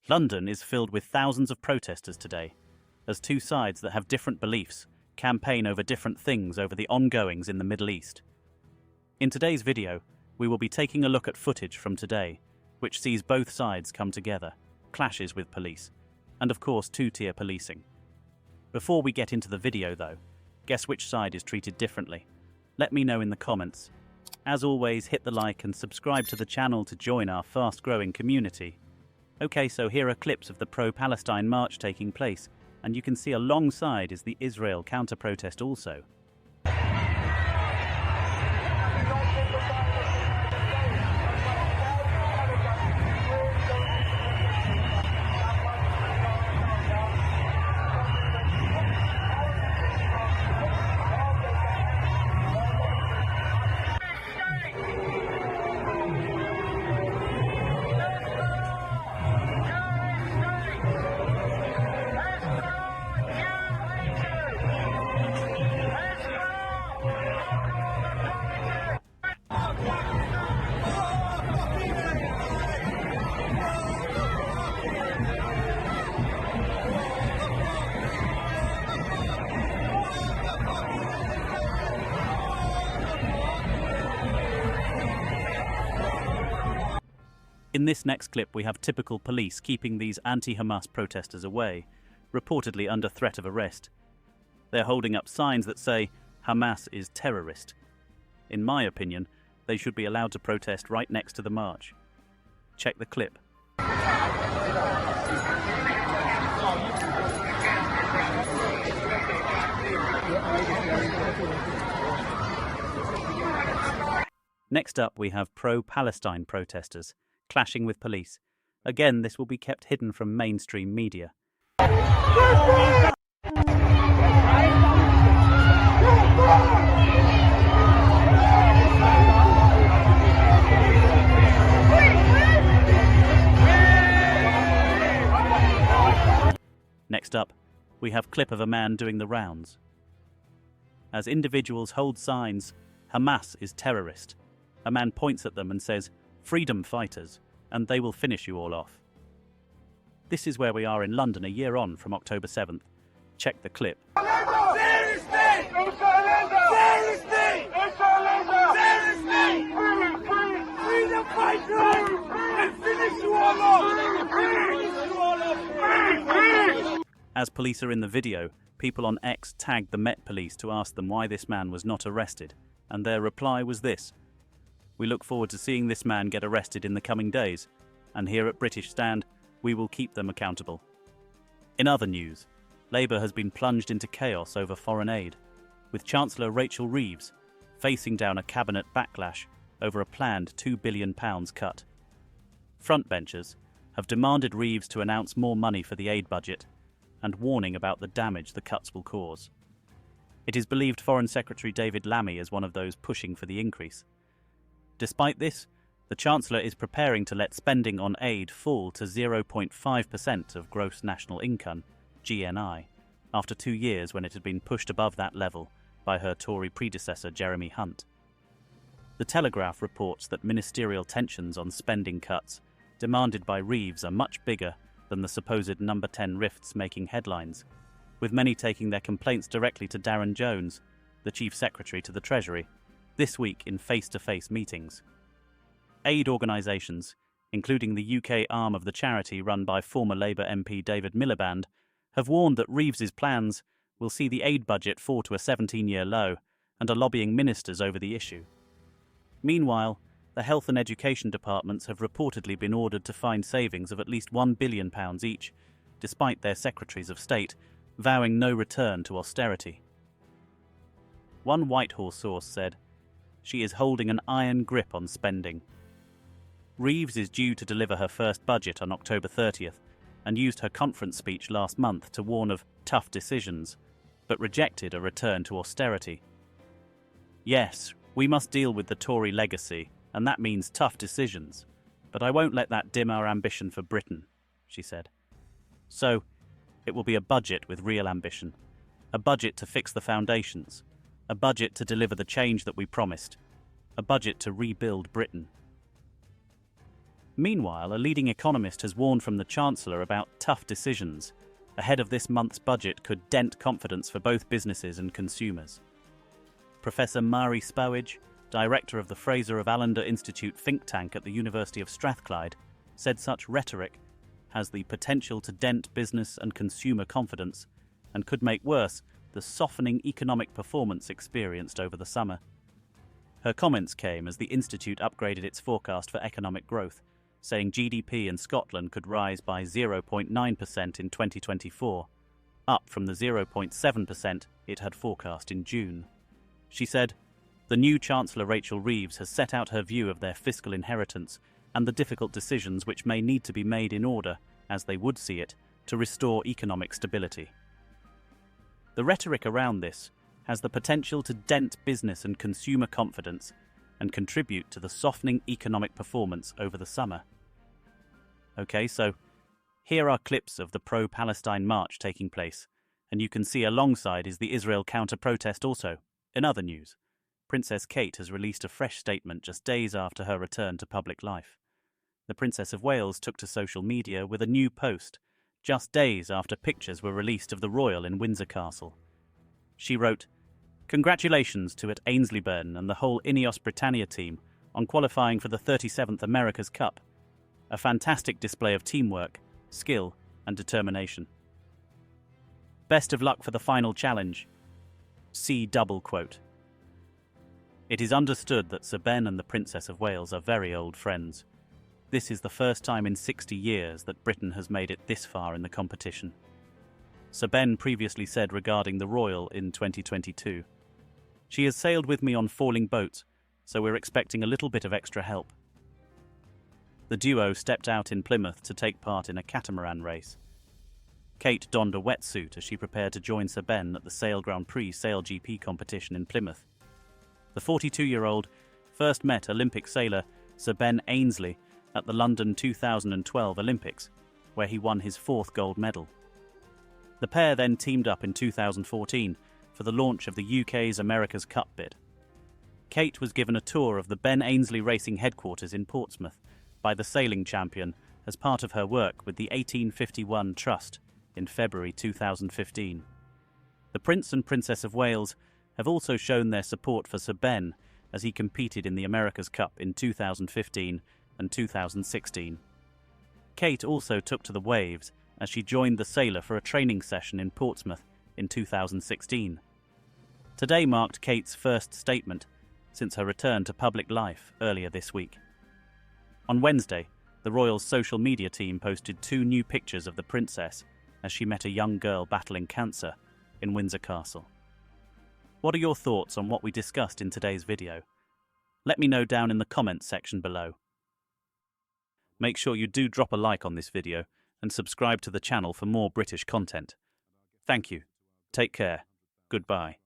London is filled with thousands of protesters today, as two sides that have different beliefs campaign over different things over the ongoings in the Middle East. In today's video, we will be taking a look at footage from today, which sees both sides come together, clashes with police, and of course two-tier policing. Before we get into the video though, guess which side is treated differently? Let me know in the comments. As always, hit the like and subscribe to the channel to join our fast-growing community. Okay, so here are clips of the pro-Palestine march taking place, and you can see alongside is the Israel counter-protest also. In this next clip, we have typical police keeping these anti-Hamas protesters away, reportedly under threat of arrest. They're holding up signs that say, "Hamas is terrorist." In my opinion, they should be allowed to protest right next to the march. Check the clip. Next up, we have pro-Palestine protesters clashing with police. Again, this will be kept hidden from mainstream media. Next up, we have clip of a man doing the rounds. As individuals hold signs, "Hamas is terrorist," a man points at them and says, "Freedom fighters," and they will finish you all off. This is where we are in London a year on from October 7th. Check the clip. As police are in the video, people on X tagged the Met Police to ask them why this man was not arrested, and their reply was this: "We look forward to seeing this man get arrested in the coming days, and here at British Stand, we will keep them accountable." In other news, Labour has been plunged into chaos over foreign aid, with Chancellor Rachel Reeves facing down a cabinet backlash over a planned £2 billion cut. Frontbenchers have demanded Reeves to announce more money for the aid budget and warning about the damage the cuts will cause. It is believed Foreign Secretary David Lammy is one of those pushing for the increase. Despite this, the Chancellor is preparing to let spending on aid fall to 0.5% of gross national income, GNI, after 2 years when it had been pushed above that level by her Tory predecessor Jeremy Hunt. The Telegraph reports that ministerial tensions on spending cuts demanded by Reeves are much bigger than the supposed number 10 rifts making headlines, with many taking their complaints directly to Darren Jones, the Chief Secretary to the Treasury, this week in face-to-face meetings. Aid organisations, including the UK arm of the charity run by former Labour MP David Miliband, have warned that Reeves's plans will see the aid budget fall to a 17-year low and are lobbying ministers over the issue. Meanwhile, the health and education departments have reportedly been ordered to find savings of at least £1 billion each, despite their Secretaries of State vowing no return to austerity. One Whitehall source said, "She is holding an iron grip on spending." Reeves is due to deliver her first budget on October 30th and used her conference speech last month to warn of tough decisions, but rejected a return to austerity. "Yes, we must deal with the Tory legacy, and that means tough decisions, but I won't let that dim our ambition for Britain," she said. So, it will be a budget with real ambition, a budget to fix the foundations, a budget to deliver the change that we promised, a budget to rebuild Britain. Meanwhile, a leading economist has warned from the Chancellor about tough decisions ahead of this month's budget could dent confidence for both businesses and consumers. Professor Mari Spowage, director of the Fraser of Allender Institute think tank at the University of Strathclyde, said such rhetoric has the potential to dent business and consumer confidence and could make worse the softening economic performance experienced over the summer. Her comments came as the Institute upgraded its forecast for economic growth, saying GDP in Scotland could rise by 0.9% in 2024, up from the 0.7% it had forecast in June. She said, "The new Chancellor Rachel Reeves has set out her view of their fiscal inheritance and the difficult decisions which may need to be made in order, as they would see it, to restore economic stability." The rhetoric around this has the potential to dent business and consumer confidence and contribute to the softening economic performance over the summer. Okay, so here are clips of the pro-Palestine march taking place, and you can see alongside is the Israel counter-protest also. In other news, Princess Kate has released a fresh statement just days after her return to public life. The Princess of Wales took to social media with a new post, just days after pictures were released of the royal in Windsor Castle. She wrote, "Congratulations to at Ainslie-Burn and the whole Ineos Britannia team on qualifying for the 37th America's Cup. A fantastic display of teamwork, skill and determination. Best of luck for the final challenge. See double quote." It is understood that Sir Ben and the Princess of Wales are very old friends. This is the first time in 60 years that Britain has made it this far in the competition. Sir Ben previously said regarding the Royal in 2022, "She has sailed with me on falling boats, so we're expecting a little bit of extra help." The duo stepped out in Plymouth to take part in a catamaran race. Kate donned a wetsuit as she prepared to join Sir Ben at the Sail Grand Prix Sail GP competition in Plymouth. The 42-year-old first met Olympic sailor Sir Ben Ainslie at the London 2012 Olympics, where he won his 4th gold medal. The pair then teamed up in 2014 for the launch of the UK's America's Cup bid. Kate was given a tour of the Ben Ainslie Racing headquarters in Portsmouth by the sailing champion as part of her work with the 1851 Trust in February 2015. The Prince and Princess of Wales have also shown their support for Sir Ben as he competed in the America's Cup in 2015 and 2016. Kate also took to the waves as she joined the sailor for a training session in Portsmouth in 2016. Today marked Kate's first statement since her return to public life earlier this week. On Wednesday, the Royal's social media team posted 2 new pictures of the princess as she met a young girl battling cancer in Windsor Castle. What are your thoughts on what we discussed in today's video? Let me know down in the comments section below. Make sure you do drop a like on this video and subscribe to the channel for more British content. Thank you. Take care. Goodbye.